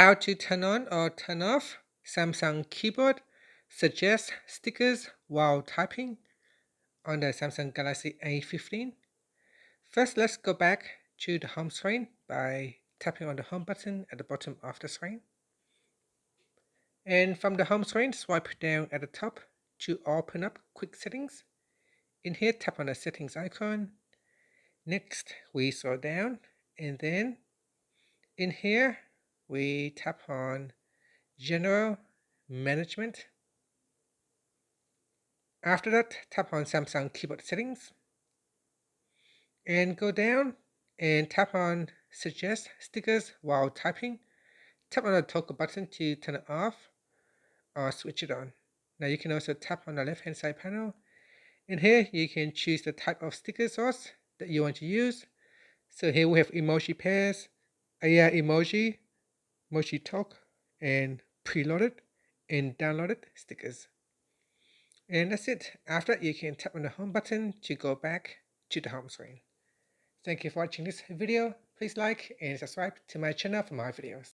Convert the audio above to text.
How to turn on or turn off Samsung keyboard, suggest stickers while typing on the Samsung Galaxy A15. First, let's go back to the home screen by tapping on the home button at the bottom of the screen. And from the home screen, swipe down at the top to open up quick settings. In here, tap on the settings icon. Next, we scroll down, and then in here, we tap on General Management. After that, tap on Samsung keyboard settings and go down and tap on suggest stickers while typing. Tap on the toggle button to turn it off or switch it on. Now you can also tap on the left hand side panel. In here you can choose the type of sticker source that you want to use. So here we have emoji pairs, AI emoji, emoji talk, and preloaded and downloaded stickers. And that's it. After that, you can tap on the home button to go back to the home screen. Thank you for watching this video. Please like and subscribe to my channel for more videos.